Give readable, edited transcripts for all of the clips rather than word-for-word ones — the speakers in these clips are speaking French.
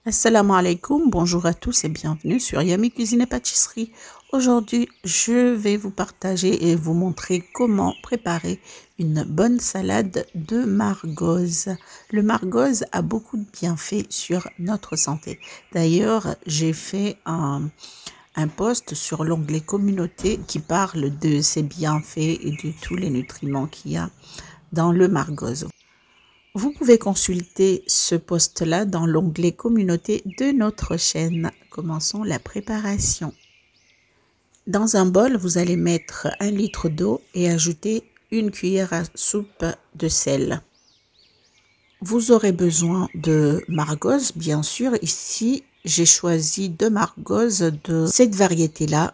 Assalamu alaikum, bonjour à tous et bienvenue sur Yummy Cuisine et Pâtisserie. Aujourd'hui, je vais vous partager et vous montrer comment préparer une bonne salade de margoze. Le margoze a beaucoup de bienfaits sur notre santé. D'ailleurs, j'ai fait un post sur l'onglet communauté qui parle de ses bienfaits et de tous les nutriments qu'il y a dans le margoze. Vous pouvez consulter ce post-là dans l'onglet communauté de notre chaîne. Commençons la préparation. Dans un bol, vous allez mettre 1 litre d'eau et ajouter 1 cuillère à soupe de sel. Vous aurez besoin de margoze, bien sûr. Ici, j'ai choisi 2 margozes de cette variété-là.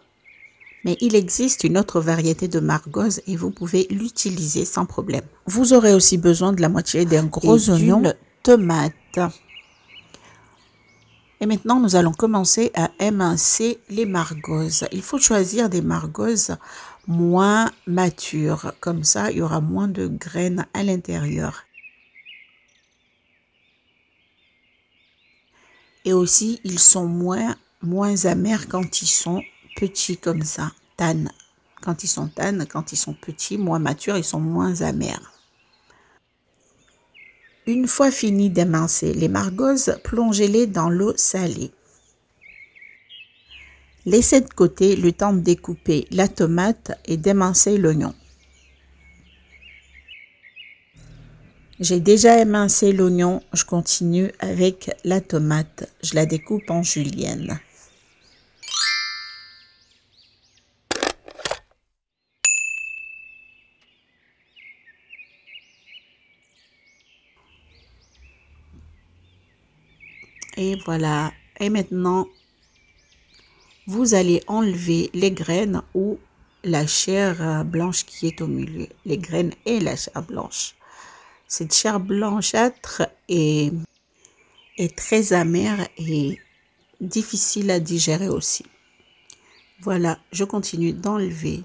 Mais il existe une autre variété de margoze et vous pouvez l'utiliser sans problème. Vous aurez aussi besoin de la moitié d'un gros oignon, d'une tomate. Et maintenant, nous allons commencer à émincer les margozes. Il faut choisir des margozes moins matures. Comme ça, il y aura moins de graines à l'intérieur. Et aussi, ils sont moins amers quand ils sont petits comme ça, tannes. Quand ils sont petits, moins matures, ils sont moins amers. Une fois fini d'émincer les margozes, plongez-les dans l'eau salée. Laissez de côté le temps de découper la tomate et d'émincer l'oignon. J'ai déjà émincé l'oignon, je continue avec la tomate. Je la découpe en julienne. Et voilà. Et maintenant, vous allez enlever les graines ou la chair blanche qui est au milieu. Les graines et la chair blanche. Cette chair blanchâtre est très amère et difficile à digérer aussi. Voilà, je continue d'enlever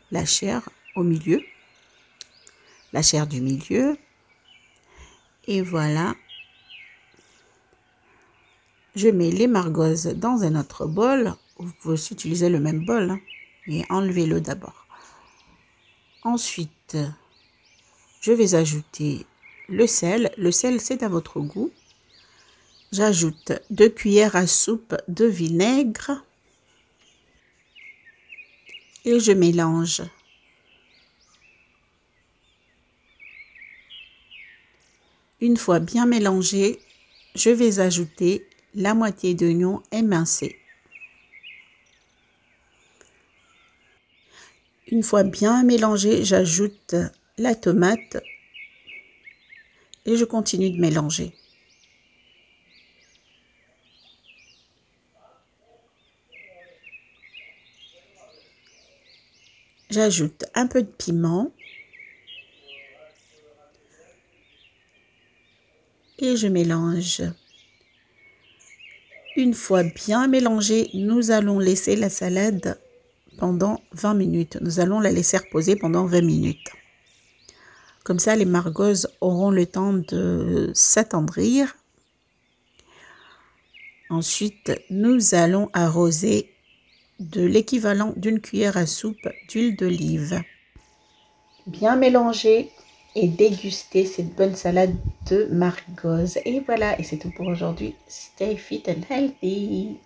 la chair au milieu. La chair du milieu. Et voilà. Je mets les margozes dans un autre bol. Vous pouvez aussi utiliser le même bol, hein, et enlevez-le d'abord. Ensuite, je vais ajouter le sel. Le sel, c'est à votre goût. J'ajoute 2 cuillères à soupe de vinaigre. Et je mélange. Une fois bien mélangé, je vais ajouter la moitié d'oignon émincé. Une fois bien mélangé, j'ajoute la tomate et je continue de mélanger. J'ajoute un peu de piment et je mélange. Une fois bien mélangé, nous allons laisser la salade pendant 20 minutes. Nous allons la laisser reposer pendant 20 minutes. Comme ça, les margozes auront le temps de s'attendrir. Ensuite, nous allons arroser de l'équivalent d'une cuillère à soupe d'huile d'olive. Bien mélanger et déguster cette bonne salade de margoze. Et voilà, et c'est tout pour aujourd'hui. Stay fit and healthy.